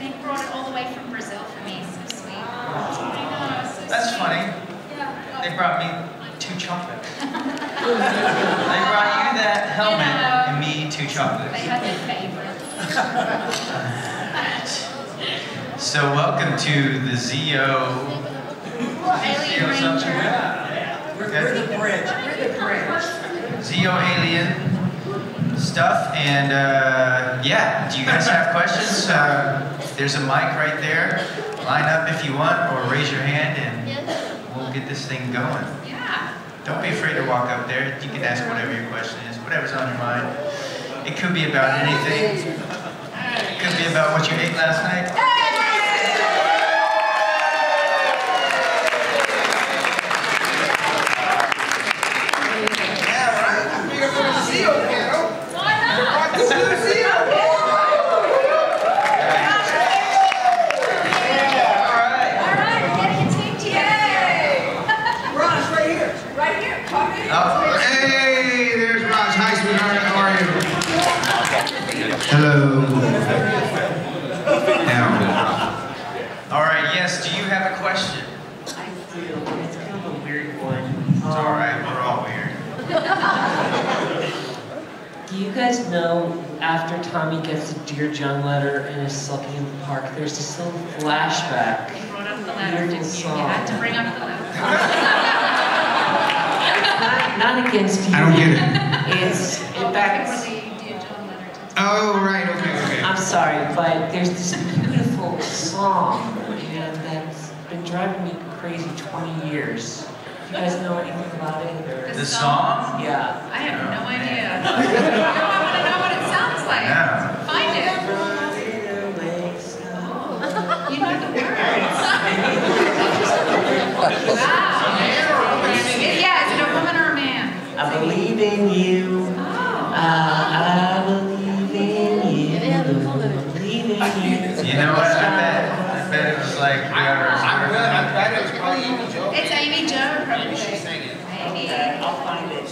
They brought it all the way from Brazil for me. So sweet. I know, so That's sweet. funny. Yeah. They brought me 2 chocolates. They brought you that helmet and me 2 chocolates. They had their favorites. So welcome to the Zeo. Alien Ranger. We're the bridge. We're the bridge. Zeo Alien stuff, and yeah, do you guys have questions? There's a mic right there. Line up if you want, or raise your hand, and we'll get this thing going. Yeah. Don't be afraid to walk up there. You can ask whatever your question is, whatever's on your mind. It could be about anything. It could be about what you ate last night. Hello. Now. All right, yes, do you have a question? I do. It's kind of a weird one. It's all right, we're all weird. Do you guys know after Tommy gets the Dear John letter and is sulking in the park, there's this little flashback? You brought up the letter, didn't you? You had to bring up the letter. Not against you. I don't get it. It's back. Oh, right, okay. I'm sorry, but there's this beautiful song, and that's been driving me crazy 20 years. Do you guys know anything about it? The song? Yeah. I have no idea. I want to know what it sounds like. Yeah. Find it. You know the words. Wow. Yeah, is it a woman or a man? I believe in you. I believe in you. You know what? I bet it was like I bet it was probably Amy Jo. It's Amy Jo, probably. Maybe she sang it. Maybe. I'll find it.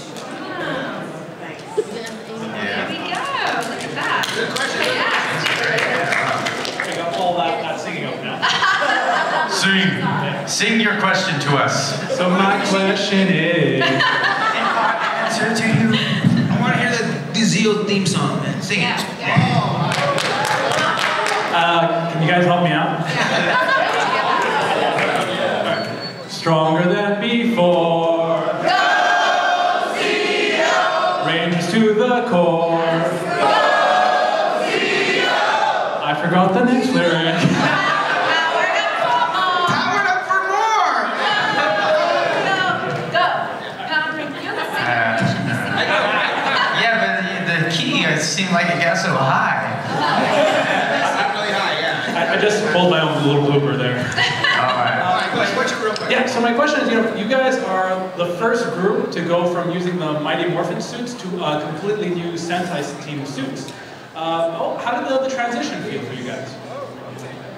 There we go. Look at that. Good question. Yeah. I got all that singing up now. Sing your question to us. So my question is... Answer to you. I want to hear the Zeo theme song, man. Sing it. Can you guys help me out? Stronger than before. Go Zeo! Rangers to the core. Go Zeo! I forgot the next lyric. Powered up for more! Powered up for more! Go! Powering. You're the singer. You should be singing. Yeah, but the key seemed like it got so high. Not really high, yeah. I just pulled my own little blooper there. All right. What's your real question? Yeah, so my question is, you guys are the first group to go from using the Mighty Morphin suits to completely new Sentai team suits. How did the transition feel for you guys?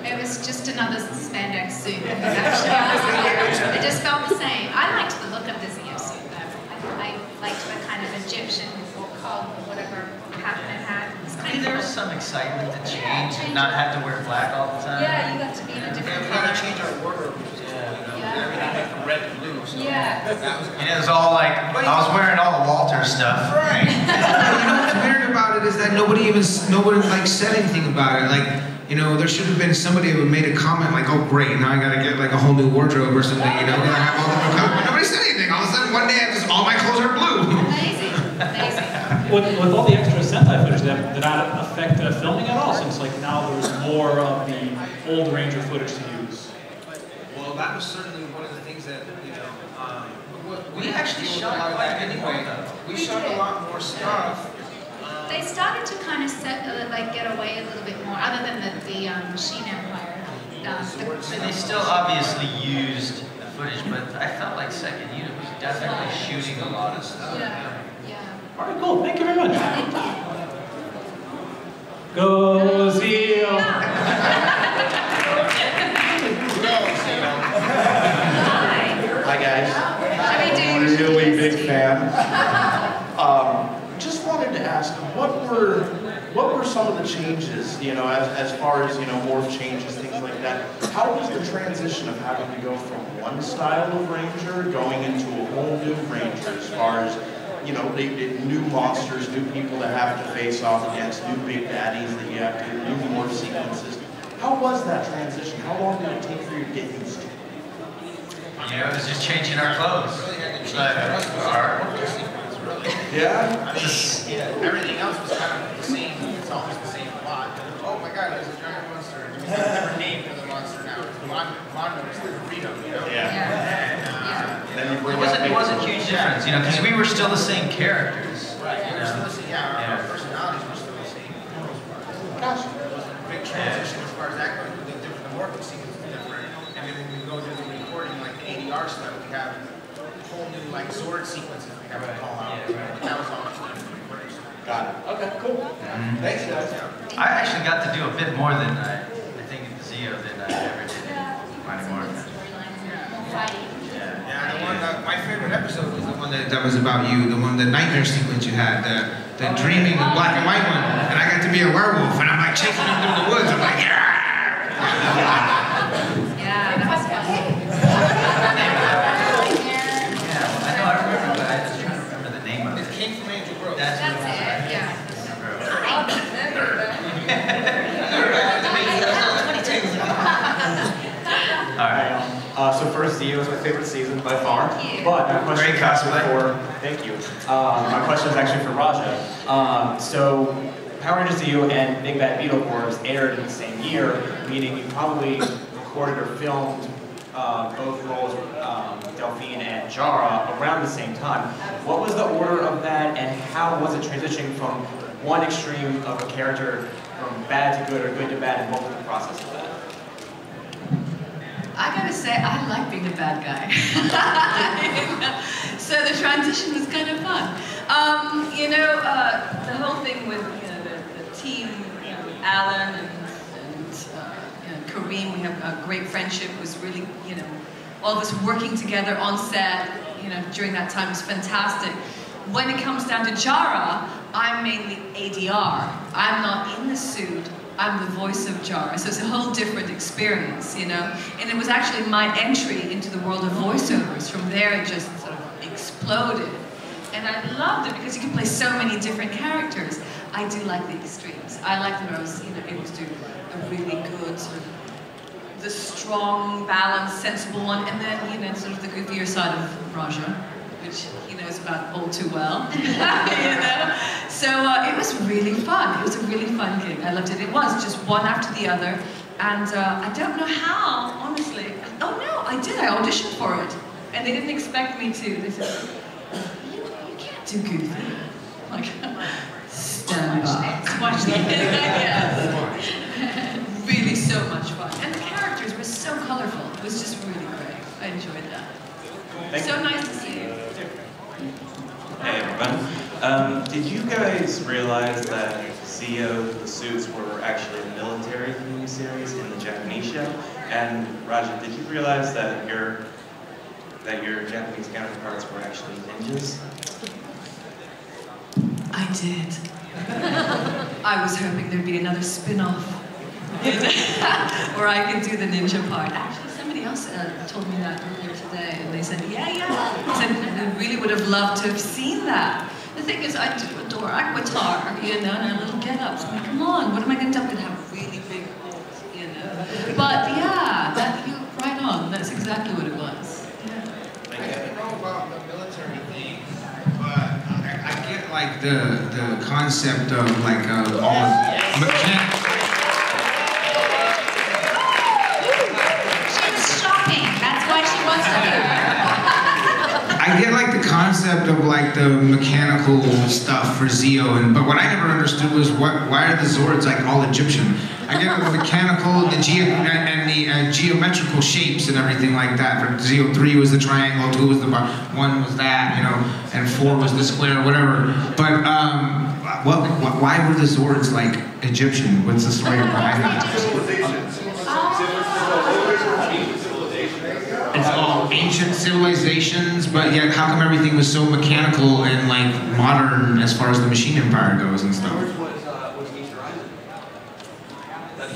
It was just another spandex suit. It just felt the same. I liked the look of the Zeo suit though. I liked the kind of Egyptian or cog or whatever pattern it had. It was kind of There was some excitement to change and not have to wear black all the time. Yeah, you got to be in a Yeah, different we gotta color. change our wordrobe. Yeah. Everything went from red to blue. So Yeah. that was And it was all like, I was wearing all the Walter stuff. right. You know what's weird about it is that nobody like said anything about it. Like, you know, there should have been somebody who made a comment like, "Oh, great, now I gotta get like a whole new wardrobe or something." You know, gotta have all the new colors. Nobody said anything. All of a sudden, one day, all my clothes are blue. Amazing. Amazing. With all the extra Sentai footage, did that affect filming at all? Since like now there's more of the old Ranger footage to use. Well, that was certainly one of the things that, We actually shot a lot of quite that a bit anyway. more, though. We shot a lot more stuff. They started to kind of get away a little bit more, other than the Machine Empire. And they still obviously used the footage, but I felt like Second Unit was definitely shooting a lot of stuff. Yeah. Yeah. All right, cool. Thank you very much. Thank you. Go Zeo! Hi. Hi guys. How are you doing? I'm a really big fan. Just wanted to ask, what were what were some of the changes, you know, as far as, you know, morph changes, things like that? How was the transition of having to go from one style of Ranger going into a whole new Ranger as far as, you know, new monsters, new people to have to face off against, new big baddies that you have to, new morph sequences? How was that transition? How long did it take for you to get used to it? You know, it was just changing our clothes. Yeah? I mean, everything else was kind of the same. It's always the same plot. Oh my God, there's a giant monster. We have a different name for the monster now. It's Mondo instead of Freedom, you know? Yeah. Then you bring It wasn't a huge difference, you know, because we were still the same characters. Right, you we're know? still the same. Yeah, our personalities were still the same. Gotcha. There was a big transition as far as that goes. The morphing sequence was different. And then when we go to the recording, like the ADR stuff, we have whole new like Zord sequences we have to call out. That was all just recording. Got it. Okay, cool. Thanks, guys. I actually got to do a bit more than I think in Zeo than I ever did in Mighty Morphin. Yeah, the one my favorite episode was the one That was about you, the one, the nightmare sequence you had, the dreaming, the black and white one, and I got to be a werewolf, and I'm like chasing him through the woods. I'm like, yeah. Yeah, that was fun. I know, I remember, but I was trying to remember the name of it. King from Angel Grove. That's That's it, yeah. All right. So first, Zeo is my favorite season by far. Thank you. But my question Great is actually cosplay. thank you. My question is actually for Raja. So Power Rangers Zeo and Big Bad Beetleborgs aired in the same year, meaning you probably recorded or filmed both roles, Delphine and Jara, around the same time. What was the order of that, and how was it transitioning from one extreme of a character from bad to good or good to bad, and what was the process of that? I gotta say, I like being a bad guy. So the transition was kind of fun. The whole thing with the team, Alan and Kareem, we have a great friendship. Was really, all of us working together on set, during that time was fantastic. When it comes down to Jara, I'm mainly ADR. I'm not in the suit. I'm the voice of Jara, so it's a whole different experience, And it was actually my entry into the world of voiceovers. From there, it just sort of exploded. And I loved it because you can play so many different characters. I do like the extremes. I like when I was, able to do a really good, sort of, the strong, balanced, sensible one, and then, sort of the goofier side of Raja, which he knows about all too well, So it was really fun. It was a really fun gig. I loved it. It was just one after the other, and I don't know how, honestly. Oh no, I did. I auditioned for it, and they didn't expect me to. They said, you can't do goofy. Like, stand by. Watch me. Yes. Really so much fun, and the characters were so colorful. It was just really great. I enjoyed that. So nice to see you. Hey everyone. Did you guys realize that Zeo, the suits, were actually a military theme series in the Japanese show? And Raja, did you realize that your Japanese counterparts were actually ninjas? I did. I was hoping there'd be another spin-off where I could do the ninja part. Actually, somebody else told me that earlier today, and they said, yeah. They said, I really would have loved to have seen that. The thing is, I do adore Aquatar, and her little get-ups. I mean, come on, what am I going to do? I'm going to have really big holes, But yeah, you're right on. That's exactly what it was. I didn't know about the military thing, but I get like the concept of like all mechanics. She was shopping. That's why she wants to be. I get like the concept of like the mechanical stuff for Zeo, but what I never understood was why are the Zords like all Egyptian? I get the mechanical, the geometrical shapes and everything like that. For Zeo 3 was the triangle, 2 was the bar, 1 was that, and 4 was the square, whatever. But why were the Zords like Egyptian? What's the story behind that? It's all ancient civilizations, but yet how come everything was so mechanical and like modern as far as the machine empire goes and stuff? Was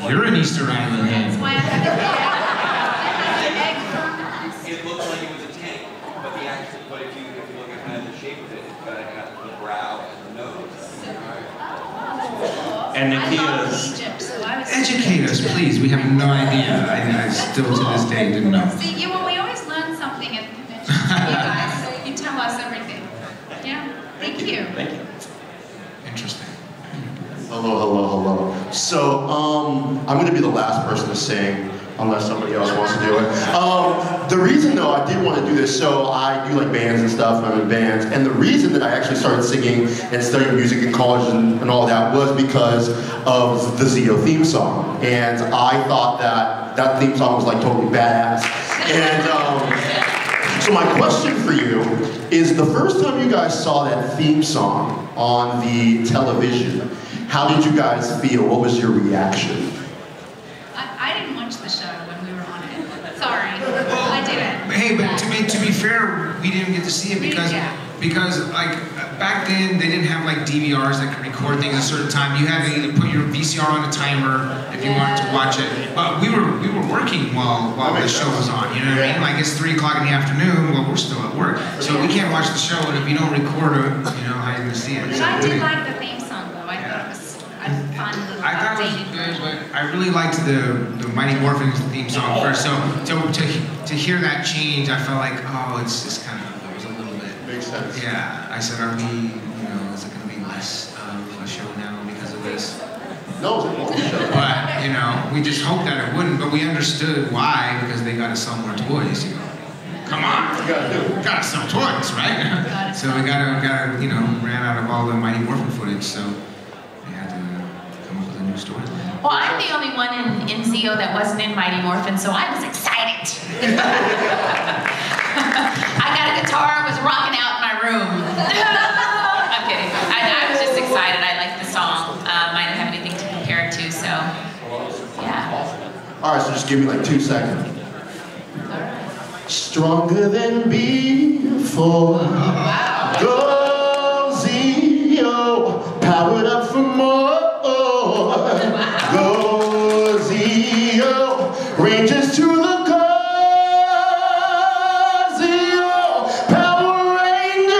You're an Easter Island That's hen. why I have the egg firm. It looks like it was a tank, but if you look at kind of the shape of it, it's got the brow and the nose. And I love Nikia's Egypt, so I was. Educate us, please. We have no idea. I still to this day didn't know. See, we always learn something at the convention from you guys, so you tell us everything. Yeah, thank you. Thank you. Interesting. Hello. So, I'm going to be the last person to sing, unless somebody else wants to do it. The reason, though, I did want to do this, so I do like bands and stuff, I'm in bands, and the reason that I actually started singing and studying music in college and all that was because of the Zio theme song. And I thought that theme song was like totally badass. And so my question for you is, the first time you guys saw that theme song on the television, how did you guys feel? What was your reaction? I didn't watch the show when we were on it. Sorry, I didn't. Hey, but to be fair, we didn't get to see it because like back then they didn't have like DVRs that could record things at a certain time. You had to either put your VCR on a timer if you wanted to watch it. But we were working while the show was on. You know what I mean? Like it's 3 o'clock in the afternoon. Well, we're still at work, so we can't watch the show. And if you don't record it, how are you gonna see it? But I did like the theme song though. I thought it was a fun little I thought it was updated good, version. but I really liked the Mighty Morphin theme song first. So to hear that change, I felt like, oh, it's just kind of, it was a little bit. Makes sense. Yeah, I said, are we, is it going to be less of a show now because of this? No, it's a long show. But, we just hoped that it wouldn't, but we understood why, because they got to sell more toys, Come on, we gotta sell toys, right? So we gotta, ran out of all the Mighty Morphin footage, so we had to come up with a new storyline. Well, I'm the only one in Zio that wasn't in Mighty Morphin, so I was excited. I got a guitar, was rocking out in my room. I'm kidding. I was just excited. I liked the song. I didn't have anything to compare it to, so yeah. All right, so just give me like 2 seconds. Stronger than before. Wow. Go Zio, powered up for more. Wow. Go Zio, Rangers to the core. Zio, Power Rangers.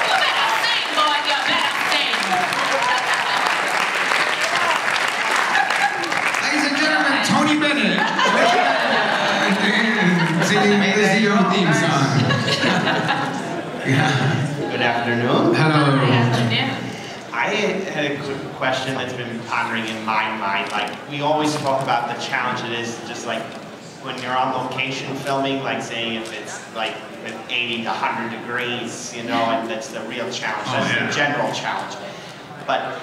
You better sing, boy. You better sing. Ladies and gentlemen, Tony Bennett. Singing the Zio theme song. Good afternoon. Hello. Good afternoon. I had a quick question that's been pondering in my mind. Like, we always talk about the challenge it is, just like when you're on location filming, like say if it's like 80 to 100 degrees, and that's the real challenge. That's the general challenge. But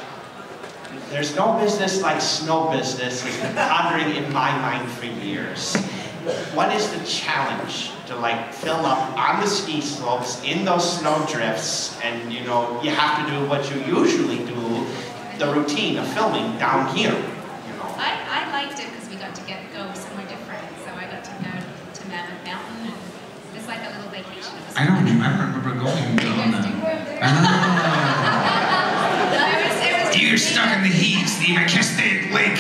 there's no business like snow business. It's been pondering in my mind for years. What is the challenge to like film up on the ski slopes in those snow drifts, and you have to do what you usually do, the routine of filming down here. I liked it because we got to go somewhere different. So I got to go to Mammoth Mountain, and it was like a little vacation. I don't remember going on that. You're stuck in the heat, Steve. I can't stay at Lake.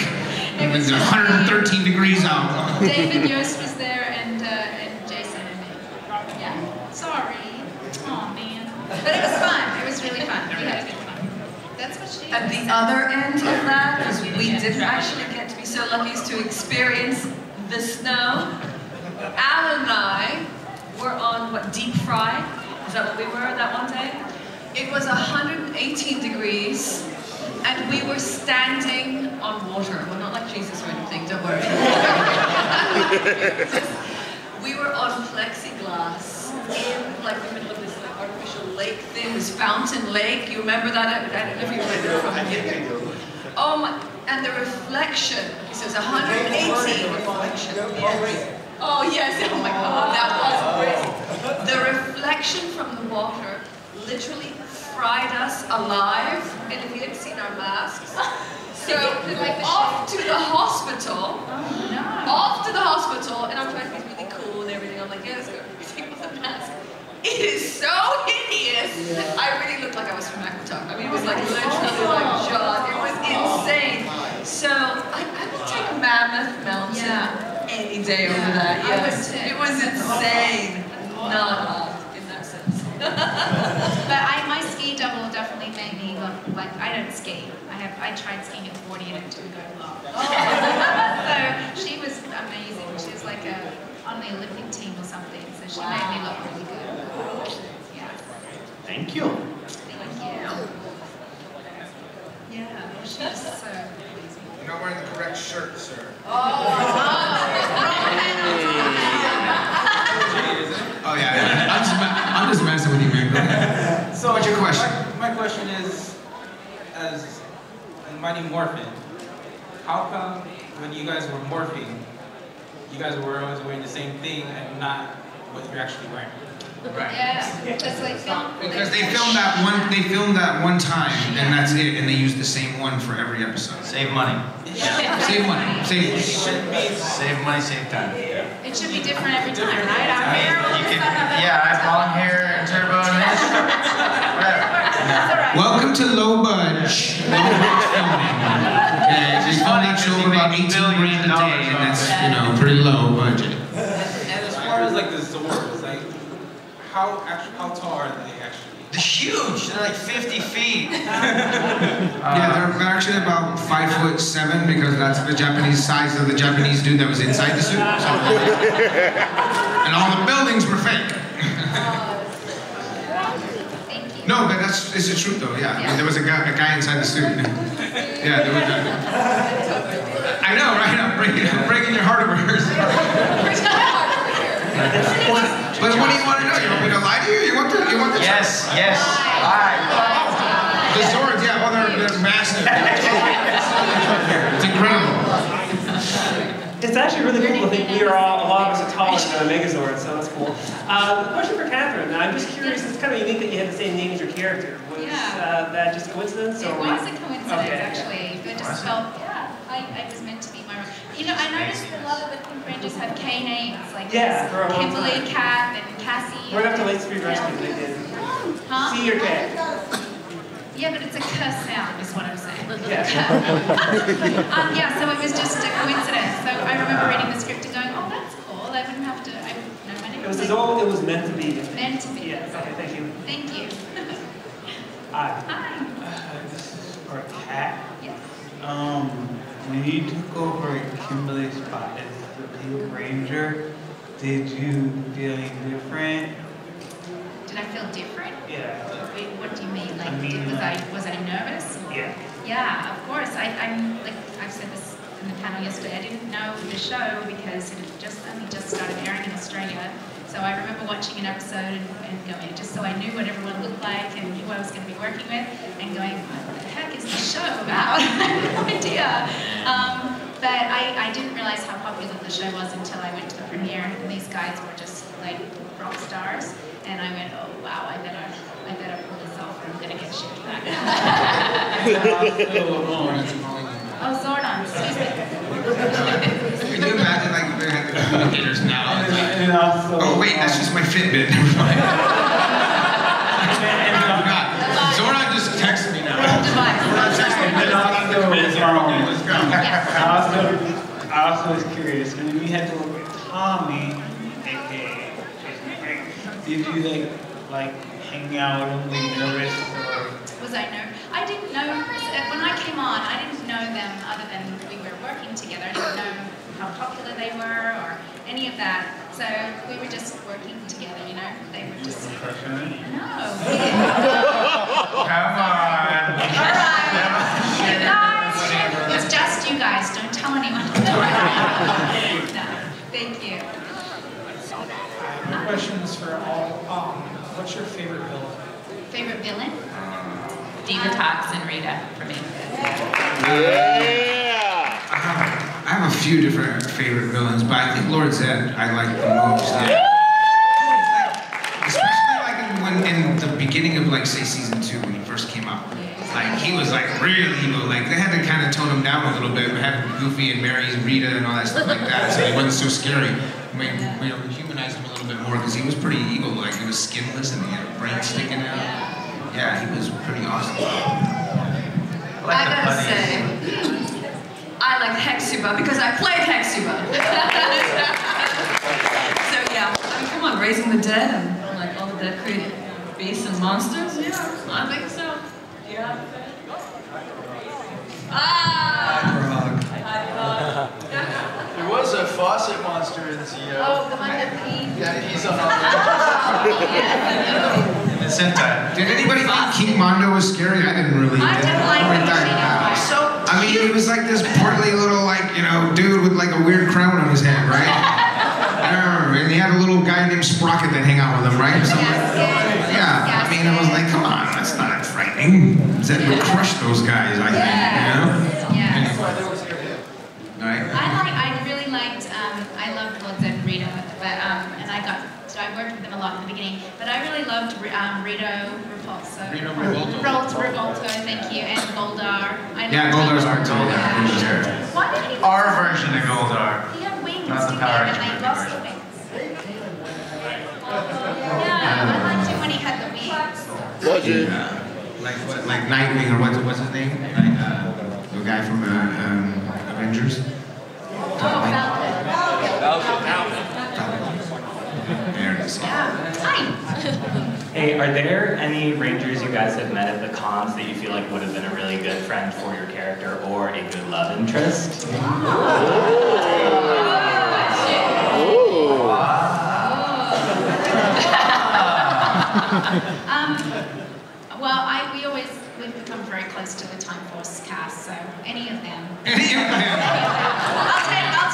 It was 113 degrees out. David Yost was there, and Jason and me. Yeah. Sorry. Oh man. But it was fun. It was really fun. We had a good time. That's what she. At the other end of that, because we didn't actually get to be so lucky as to experience the snow. Alan and I were on Deep Fry? Is that what we were that one day? It was 118 degrees. And we were standing on water. Well, not like Jesus or anything, don't worry. We were on plexiglass in like the middle of this artificial lake thing, this fountain lake. You remember that? I don't know if you remember from here. Oh my, and the reflection. So it's 118 reflection. Yes. Oh yes, oh my God, that was crazy. The reflection from the water literally fried us alive, and if you had seen our masks, so off to the hospital, off to the hospital, and I'm trying to be really cool and everything. I'm like, yeah, let's go take off the mask. It is so hideous. I really looked like I was from Aquatock. I mean, it was like literally like John. It was insane. So I would take Mammoth Mountain any day over that. Yes, it was insane. Not hot in that sense. But my ski double definitely made me look like I don't ski. I tried skiing at 40 and it didn't go well. So she was amazing. She was like on the Olympic team or something. So she made me look really good. Yeah. Thank you. Thank you. Yeah, she was so amazing. You're not wearing the correct shirt, sir. Oh yeah, I'm just messing with you, man. Go ahead. So what's your question? My question is, as in Mighty Morphin, how come when you guys were morphing, you guys were always wearing the same thing and not what you're actually wearing? Right. Yeah, just like film. Because they filmed that one time, and that's it, and they used the same one for every episode. Save money. Save money. Save money, save time. It should be different every time, right? Our hair will just have Yeah, I have long hair and turbo and this. Welcome to low budge filming. Okay, they film that show for about 18 grand a day, and that's, pretty low budget. And as far as like the Zords, like how tall are they actually? They're huge. They're like 50 feet. Yeah, they're actually about 5'7" because that's the Japanese size of the Japanese dude that was inside the suit. So. And all the buildings were fake. No, but it's the truth though. Yeah, I mean, there was a guy inside the suit. Yeah, there was a. I know, right? I'm breaking your heart over here. But what do you want to know? You want me to lie to you? You want the Yes, yes. Lie. The Zords, yeah, well, they're massive. It's incredible. It's actually really cool to think a lot of us are taller than a Megazord, so that's cool. Question for Catherine. I'm just curious, it's kind of unique that you had the same name as your character. Was that just a coincidence? It was a coincidence, actually. It just felt, I was meant to be my own. I noticed a lot of the Pink Rangers have K names, like Kimberly, Kat, and Cassie. Right up to Late Street Rescue, they did. Huh? C or K? Yeah, but it's a K sound, is what I'm saying. Yeah. So it was just a coincidence. So I remember reading the script and going, oh, that's cool. I wouldn't have to, I wouldn't know my name. It was meant to be. Meant to be. Yes, okay, thank you. Thank you. Hi. Hi. This is for Kat. Yes. When you took over Kimberly's spot as the Blue Ranger, did you feel any different? Did I feel different? Yeah. Wait, what do you mean? Like, I mean, was I nervous? Yeah. Yeah, of course. I'm like I've said this in the panel yesterday. I didn't know the show because it had only just started airing in Australia. So I remember watching an episode and going, just so I knew what everyone looked like and who I was going to be working with, and going, what the heck is the show about? I had no idea. But I didn't realize how popular the show was until I went to the premiere, and these guys were just like rock stars. And I went, oh wow, I better pull this off, or I'm going to get shipped back. Oh, Zordon, excuse me. Can you imagine like they had the communicators now? And also, oh wait, that's just my Fitbit. Never mind. Zordon just texted me now. I also was curious, when you had to work with Tommy, aka Jason Frank, did you like hang out and be nervous or? Was I nervous? I didn't know, when I came on, I didn't know them other than we were working together. I didn't know how popular they were or any of that. So we were just working together, They were just... No. Come on. All right. You guys, it's just you guys. Don't tell anyone. No. Thank you. Questions for all. What's your favorite villain? Favorite villain? Divatox and Rita for me. I have a few different favorite villains, but I think Lord Zed I like the most. Yeah. Especially like when in the beginning of say season 2 when he first came out. Like he was really evil. Like they had to kind of tone him down a little bit, but having Goofy and Mary and Rita and all that stuff like that, so he wasn't so scary. We humanized him a little little bit more because he was pretty evil, like he was skinless and he had a brain sticking out. Yeah, he was pretty awesome. I gotta say, I like Hexuba because I played Hexuba. So yeah, I mean, come on, Raising the Dead and like all the dead created beasts and monsters. Yeah, I think so. Yeah. There was a faucet monster in Zio. Oh, the one that peed? Yeah, he's on It's Did anybody think King Mondo was scary? I didn't really. I didn't like him. So, I mean, he was like this portly little, like, you know, dude with like a weird crown on his head, right? And he had a little guy named Sprocket that hang out with him, right? Yeah, I mean, I was like, come on, that's not frightening. Zed would crush those guys, I think, you know? Yeah. Right? I really liked, I loved Lord Zed and Rito, but, and I worked with them a lot in the beginning, but I really loved Rito Repulso. Rito Revolto. Revolto, thank you, and Goldar. Yeah, Goldar's our Goldar. Why did he Our version of Goldar. He had wings, Not the didn't Power he? Ranger And they movie lost version. the wings. Yeah, I liked him when he had the wings. Like Nightwing, or what's his name? Like, the guy from Avengers. There it is. Hey, are there any Rangers you guys have met at the cons that you feel like would have been a really good friend for your character or a good love interest? Well, we've become very close to the Time Force cast, so any of them. I'll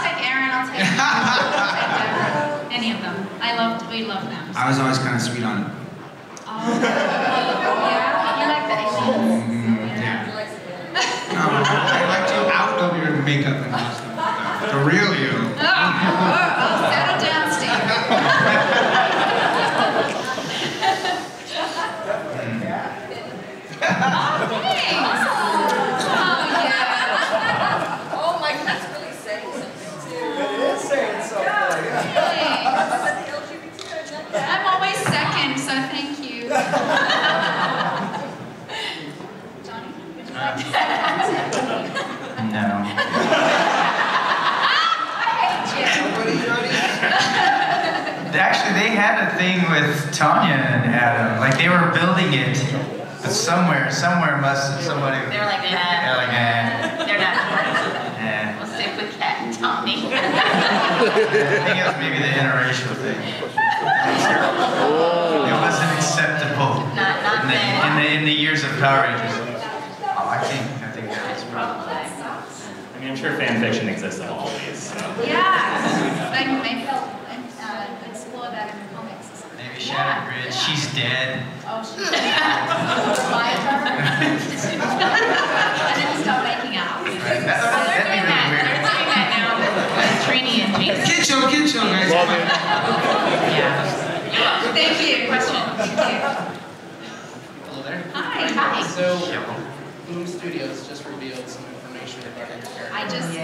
take Aaron, I'll take Deborah, any of them. We love them. I was always kind of sweet on him. Oh, yeah, you like the aliens. Yeah. No, I liked you out of your makeup and stuff. The real you. Settle down, Steve. Oh my God, that's really saying something too. It is saying something. I'm always second, so thank you. Johnny, would you like to say something? No. Actually, they had a thing with Tanya and Adam. Like, they were building it, but somebody... They're like, They're like, They're not. eh. We'll stick with Cat and Tommy. I think it was maybe the interracial thing. It wasn't acceptable in the years of Power Rangers. Oh, I think that was probably. I mean, I'm sure fan fiction exists of all these. So. Yeah, like maybe they'll explore that in the comics or something. Maybe Shattered Bridge. She's dead. Oh, she's dead. I didn't stop making out. That'd be really weird. They're doing that now with Trini and Jason. Get your guys. Yeah. Thank you. Question. Hello there. Hi. So, Boom Studios just revealed some information regarding the character. I just So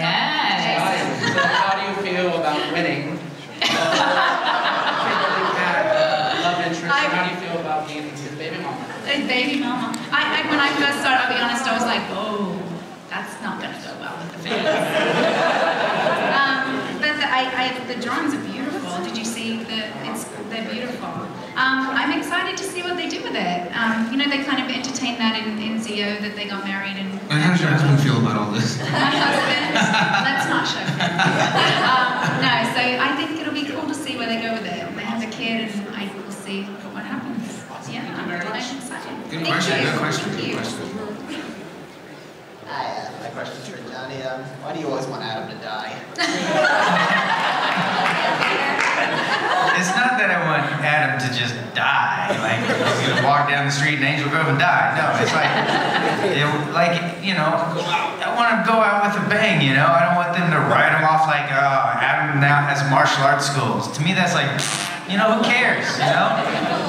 how do you feel about winning? Kimberly Cat, love interest. How do you feel about being his baby mama? Baby mama. When I first started, I'll be honest, I was like, oh, that's not going to go well with the fans. But the drawings are beautiful. Did you see they're beautiful. I'm excited to see what they do with it. You know, they kind of entertained that in Zio, that they got married and... And how does your husband feel about all this? My husband? Let's not show him. No, so I think it'll be cool to see where they go with it. They have a kid and I will see what happens. Yeah, I'm excited. Good question, good question, Thank good you. question. Hi, my question's for Johnny. Why do you always want Adam to die? It's not that I want Adam to just die, like he's gonna walk down the street in Angel Grove and die. No, it's like, you know, I want to go out with a bang, you know? I don't want them to write him off like, oh, Adam now has martial arts schools. To me, that's like, you know, who cares, you know?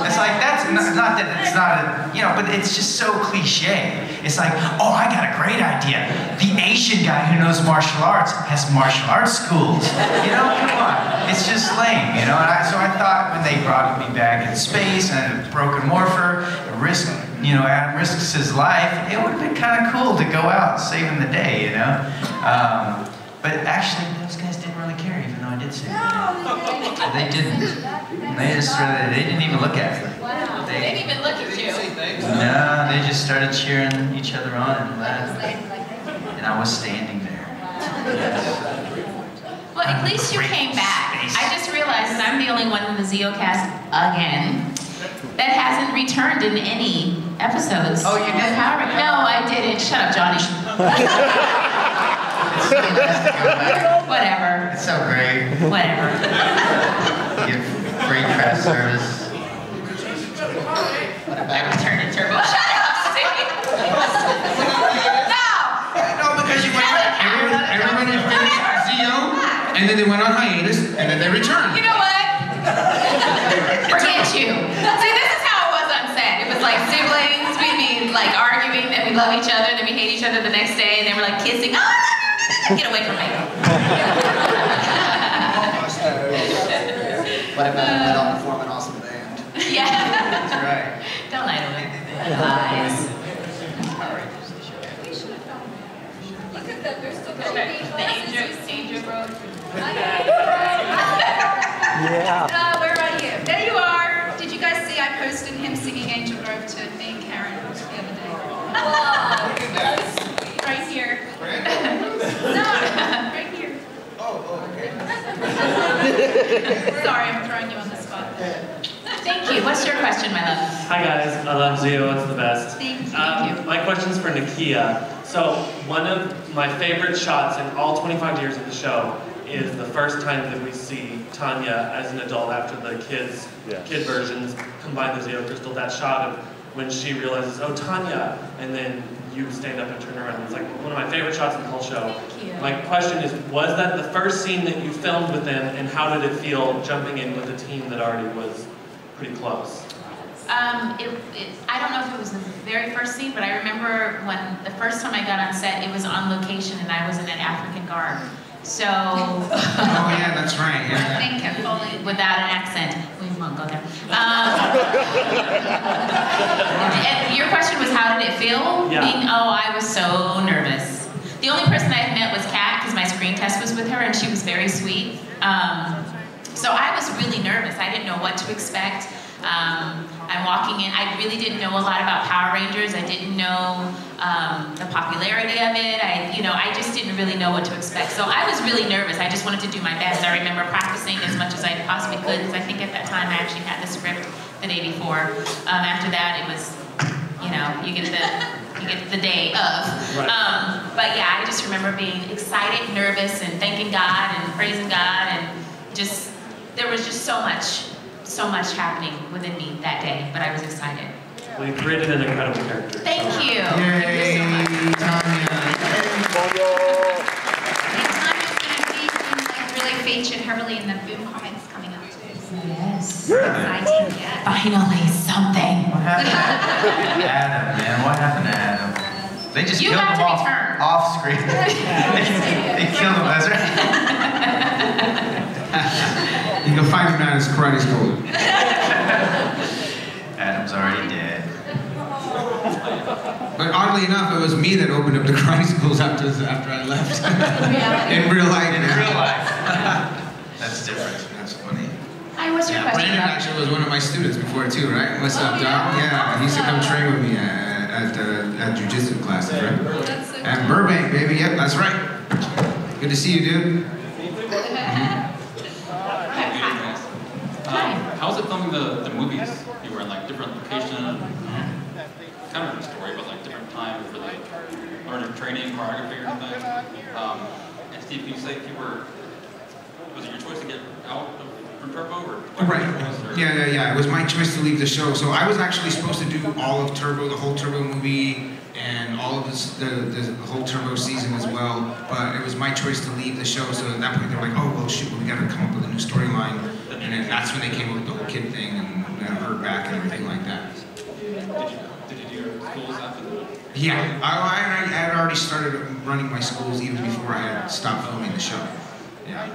It's like, that's not that it's not a, you know, but it's just so cliche. It's like, oh, I got a great idea. The Asian guy who knows martial arts has martial arts schools. You know, come on. It's just lame, you know? And so I thought when they brought me back in space and a broken morpher, Adam risks his life, it would have been kind of cool to go out saving the day, you know? But actually, those guys didn't really care, even though I did save the day. They didn't. They didn't even look at me. They didn't even look at you. No, they just started cheering each other on and laughing. And I was standing there. Well, at least you came back. I just realized that I'm the only one in the Zeocast again that hasn't returned in any episodes. Oh, you did? No, I didn't. Shut up, Johnny. It's so nice to go back. Whatever. It's so great. Whatever. You get free craft service. I returned in Turbo. Shut up, Steve! No, because you went everybody finished Zeo, and then they went on hiatus, and then they returned. You know what? Forget you. See, this is how it was on set. It was like siblings. We'd be like arguing that we love each other, then we hate each other the next day, and then we're like kissing. Oh, get away from me. What about you went on to form an awesome band? Yeah. That's right. Don't lie to me. Lies. Look at them, they're still going. The Angel Grove. Yeah. Where are you? There you are. Did you guys see I posted him singing Angel Grove to me and Karen the other day? Wow. Right here. No, right here. Oh, okay. Sorry, I'm throwing you on the spot. Thank you. What's your question, my love? Hi guys, I love Zeo, it's the best. Thank you. My question's for Nakia. So, one of my favorite shots in all 25 years of the show is the first time that we see Tanya as an adult after the kid versions combine the Zeo Crystal. That shot of when she realizes, oh, Tanya, and then you stand up and turn around. It's like one of my favorite shots in the whole show. My question is, was that the first scene that you filmed with them, and how did it feel jumping in with a team that already was pretty close? I don't know if it was the very first scene, but I remember when the first time I got on set, it was on location and I was in an African garb. So... Oh yeah, that's right. Yeah. Thank you. Without an accent. We won't go there. And your question was, how did it feel? Yeah. I was so nervous. The only person I met was Kat, because my screen test was with her, and she was very sweet. So I was really nervous. I didn't know what to expect. I'm walking in, I really didn't know a lot about Power Rangers. I didn't know the popularity of it. I just didn't really know what to expect. So I was really nervous. I just wanted to do my best. I remember practicing as much as I possibly could, because I think at that time I actually had the script the day before. After that, it was, you get the day of. Right. But yeah, I just remember being excited, nervous, and thanking God and praising God, and there was just so much happening within me that day, but I was excited. Well, you created an incredible character. Thank you. Yay, Thank you so much. Tanya's really featured heavily in the Boom comics coming up too. Yes. Exciting, yeah. Finally, something. What happened to Adam, man? What happened to Adam? They just killed him off screen. they killed him, that's right. You can find him at his karate school. Adam's already dead. But oddly enough, it was me that opened up the karate schools after I left. In real life. In real life. That's different. That's funny. Hi, what's your question? Brandon actually was one of my students before too, right? What's up, Dom? Yeah, he used to come train with me at jiu-jitsu classes, right? That's so At Burbank, baby. Yep, that's right. Good to see you, dude. How was it filming the movies? You were in like different locations, kind of a story, but like different times for like learning training, choreography or anything. And Steve, can you say if was it your choice to get out from Turbo or? Right. Yeah. It was my choice to leave the show. So I was actually supposed to do all of Turbo, the whole Turbo movie, and all all of the whole Turbo season as well. But it was my choice to leave the show. So at that point, they were like, "Oh well, shoot, we got to come up with a new storyline." And then that's when they came up with the whole kid thing and her back and everything like that. Did you do your schools after that? Yeah, I had already started running my schools even before I had stopped filming the show. Yeah.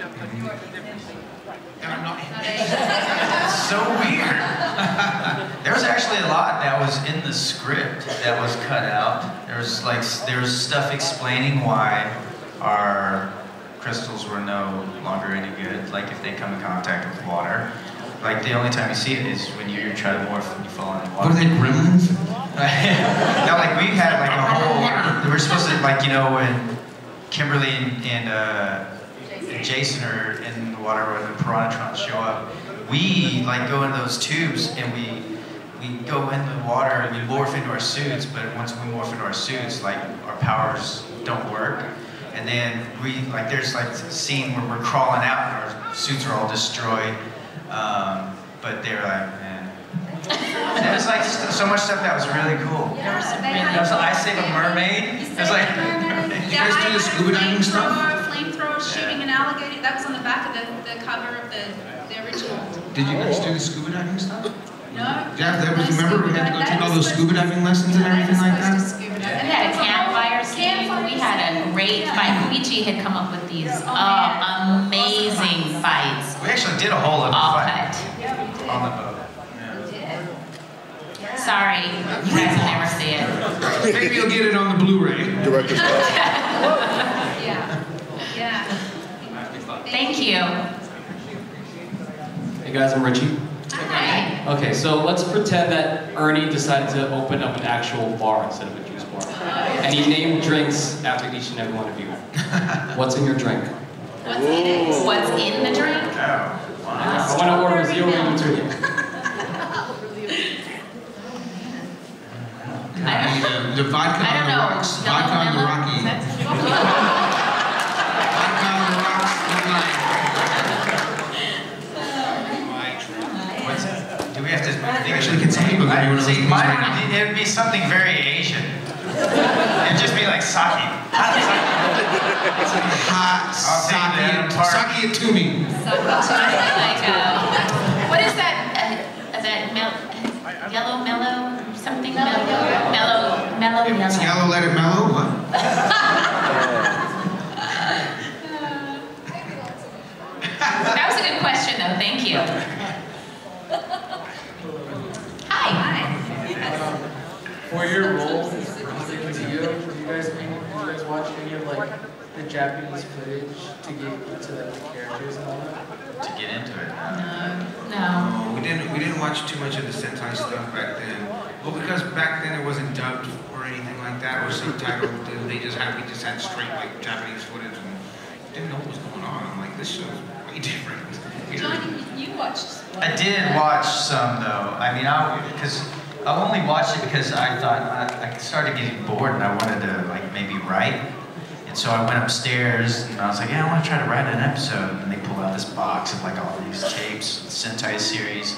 And I'm not. It's so weird. There was actually a lot that was in the script that was cut out. There was stuff explaining why our crystals were no longer any good. Like if they come in contact with water. Like the only time you see it is when you try to morph and you fall in the water. What are they, gremlins? No, like we had like a whole. We were supposed to like when Kimberly and Jason are in the water when the Piranatrons show up. We like go in those tubes and we go in the water and we morph into our suits. But once we morph into our suits, like our powers don't work. And then there's like a scene where we're crawling out and our suits are all destroyed. But they're like, man. There was like so much stuff that was really cool. There was I Save a Mermaid. It was like, did you guys do the scuba diving stuff? Flamethrower shooting an alligator. That was on the back of the cover of the original. Did you guys do the scuba diving stuff? No. Yeah, remember we had to go take all those scuba diving lessons and everything like that? We had a campfire scene. We had a great fight. Luigi had come up with these amazing fights. We actually did a whole other fight on the boat. Sorry, you guys will never see it. Maybe you'll get it on the Blu-ray. Director's cut. Yeah. Thank you. Hey guys, I'm Richie. Hi. Okay, so let's pretend that Ernie decided to open up an actual bar instead of a juice bar. And he named drinks after each and every one of you. What's in your drink? What's in the drink? I want to order 0 between. The vodka on the rocks. Vodka on the Rocky. Vodka on the rocks. Do we have to think actually can say but it would be something very Asian. It'd just be like sake. Hot sake to me. What is that? Yellow mellow something? Mellow yellow. It's yellow, let it mellow. What? That was a good question, though. Thank you. Hi. For your role as Dio, did you guys watch any of like the Japanese footage to get into the characters and all that? To get into it? No. We didn't watch too much of the Sentai stuff back then. Well, because back then it wasn't dubbed or anything like that or subtitled. We just had straight like Japanese footage and didn't know what was going on. I'm like, this show's way different. Johnny, you watched. I did watch some though. I mean, because I only watched it because I thought I started getting bored and I wanted to like maybe write. And so I went upstairs and I was like, yeah, I want to try to write an episode. And they pulled out this box of like all these tapes, Sentai series.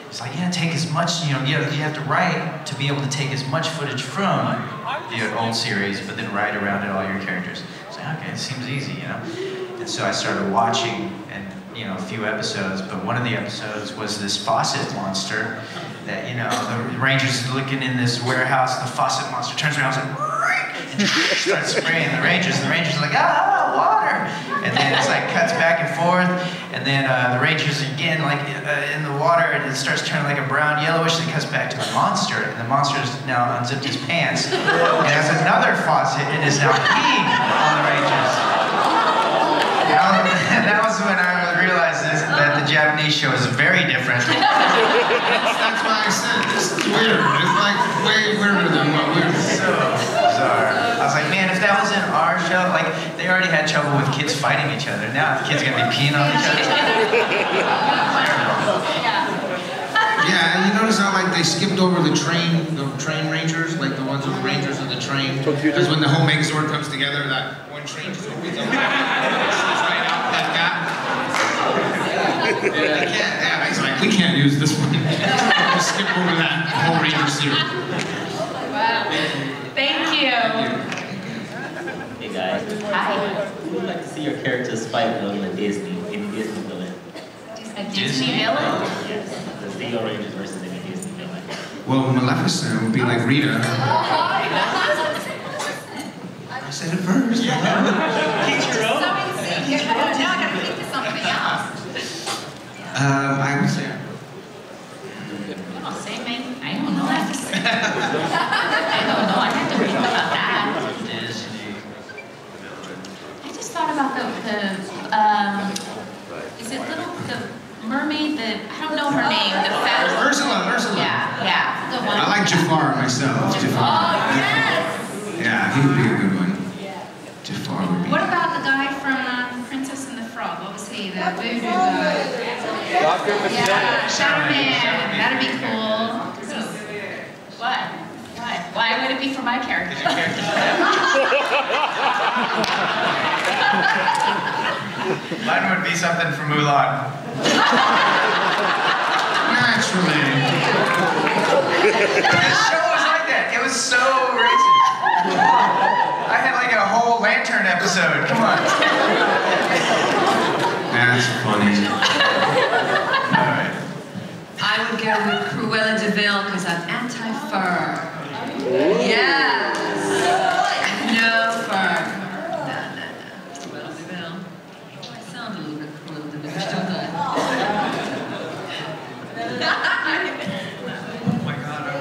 It's like, yeah, take as much, you have to write to be able to take as much footage from the old series, but then write around it all your characters. It's like, okay, it seems easy, And so I started watching and, a few episodes, but one of the episodes was this faucet monster that, the Rangers looking in this warehouse, the faucet monster turns around and starts spraying the Rangers. The Rangers are like, water! And then it's like cuts back and forth, and then the Rangers again like in the water, and it starts turning like a brown yellowish, and it cuts back to the monster, and the monster has now unzipped his pants, and has another faucet, and is now peeing on the Rangers. And that was when I realized that the Japanese show is very different. That's why I said this is weird. It's like way weirder than what we're so bizarre. I was like, man, if that was in our show, like they already had trouble with kids fighting each other. Now the kids are gonna be peeing on each other. Yeah, and you notice how like they skipped over the train rangers, like the ones with the rangers of the train. Because when the whole Megazord comes together, that one train just opens up right out that gap. We can't use this one. We'll skip over that whole Ranger series. Wow. Thank you. guys. Hi. Who would like to see your character's fight villain in Disney villain? A Disney villain? Yes. The Zeo Rangers versus any Disney villain. Well, Maleficent would be like Rita. I said it first. So insane. Now I gotta think of something else. I would say. Oh, say me. I don't know. I don't know. I have to think about that. I just thought about the is it the mermaid, I don't know her name, the fat. Ursula. Yeah, the one. I like Jafar myself. Jafar. Oh, yes! Yeah, he would be a good one. Jafar would be. What about the guy from Princess and the Frog? What was he? The voodoo guy. Yeah, Shadow Man. That'd be cool. What? Why would it be for my character? Mine would be something from Mulan. Naturally. This show was like that. It was so racist. I had like a whole Lantern episode. Come on. That's funny. Alright. I would go with Cruella de Vil because I'm anti-fur. Yes. No fur. No. Cruella de Vil. I sound a little bit Cruella de Vil, don't I?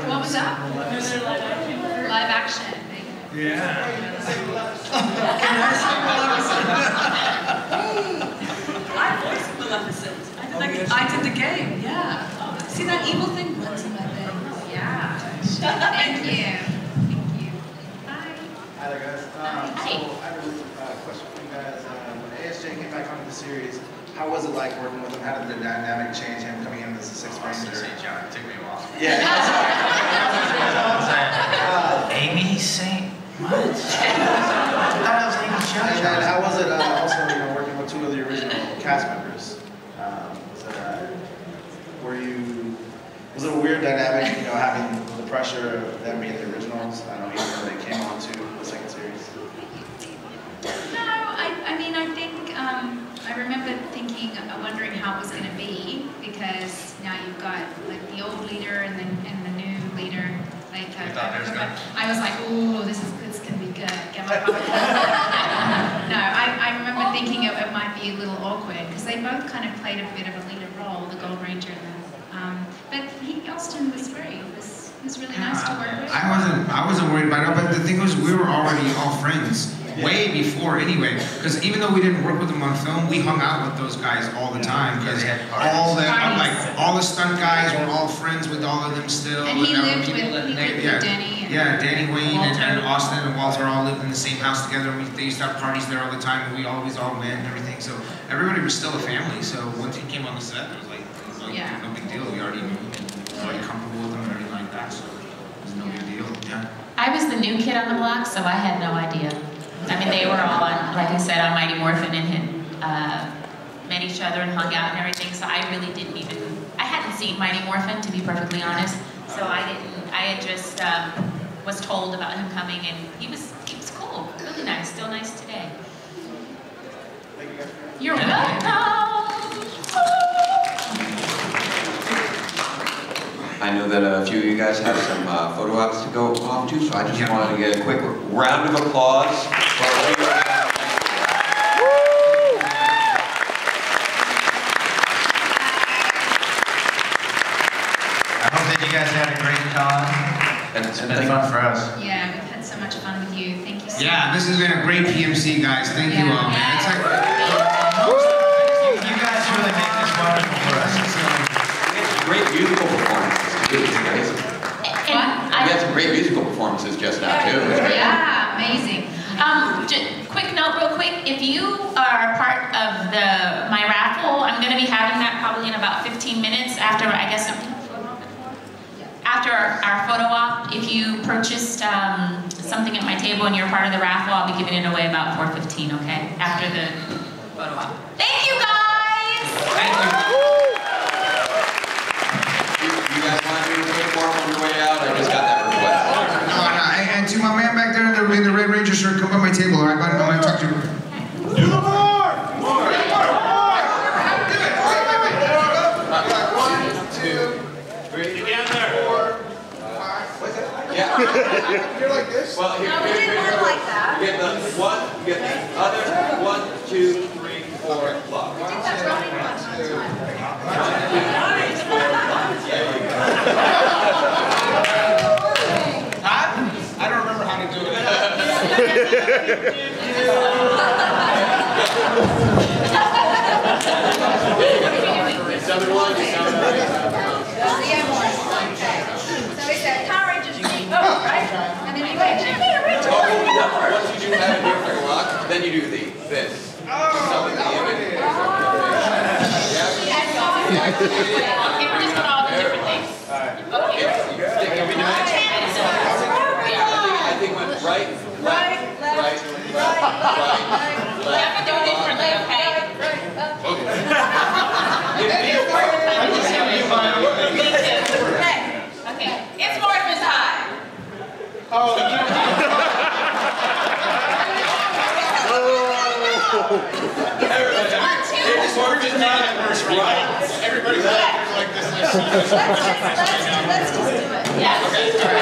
What was that? Live action. Yeah. I voiced Maleficent. I did the game, yeah. See that evil thing blends in my veins. Yeah. Thank you. Hi there, guys. So I have a question for you guys. When ASJ came back onto the series, how was it like working with him? How did the dynamic change, him coming in as the Sixth Ranger? John, it took me a while. Yeah. Amy St. What? I thought I was Amy Judge. And how was it also working with two of the original cast members? Was it a weird dynamic, having the pressure of them being the originals? I don't know, even though they came on to the second series. No, I mean, I think, I remember thinking, wondering how it was going to be, because now you've got, like, the old leader and the new leader. Like, I was like, ooh, this can be good. Get my popcorn. No, I remember thinking it might be a little awkward, because they both kind of played a bit of a leader role, the Gold Ranger and but Elston was great. It was really nice to work with. I wasn't worried about it, but the thing was, we were already all friends way before anyway. Because even though we didn't work with them on film, we hung out with those guys all the time. Because all the stunt guys were all friends with all of them still. And he lived with Danny. Danny Wayne and Austin and Walter all lived in the same house together. They used to have parties there all the time, and we always all went and everything. So everybody was still a family. So once he came on the set, it was like no big deal. We already knew him, already comfortable with him and everything like that. So it was no big deal. Yeah. I was the new kid on the block, so I had no idea. I mean, they were all on, like I said, on Mighty Morphin and had met each other and hung out and everything. So I really didn't even. I hadn't seen Mighty Morphin, to be perfectly honest. So I had just was told about him coming, and he was cool, really nice, still nice today. You're welcome. I know that a few of you guys have some photo ops to go off to, so I just wanted to get a quick round of applause for all of you. I hope that you guys had a great con. It's been fun for us. Yeah, we've had so much fun with you. Thank you so much. Yeah, this has been a great PMC, guys. Thank you all, man. It's like, you guys really make this wonderful for us. Great musical performances too, guys. We had some great musical performances just now too. Yeah, amazing. Quick note, real quick. If you are part of my raffle, I'm going to be having that probably in about 15 minutes after, I guess, after our photo op. If you purchased something at my table and you're part of the raffle, I'll be giving it away about 4:15. Okay, after the photo op. Thank you, guys. Thank you. You guys want to do a quick form on your way out? I just got that request. And to my man back there in the Red Ranger Ranger shirt, come by my table, all right? I'm gonna talk to you. Do more! More! One, two, three. Get down there. 4, 5. What's that? Yeah. You're like this? Well, here, No, we didn't want it like that. You get the one, you get the other. 1, 2, 3, 4, clock. I think that's running much of the time. 1, 2, 3, 4, clock. There you go. I don't remember how to do it. 7, 1, 7, Okay. So we said Power Rangers Green, right? And then you wait. Once you do have a different lock, then you do this. Something the image. Okay, we're just gonna all do different things. Okay. I think went right, left, right. We have to do it differently, okay? Me too. Okay. It's Morphin's High. Oh, Everybody's like this. Let's just do it. Yeah.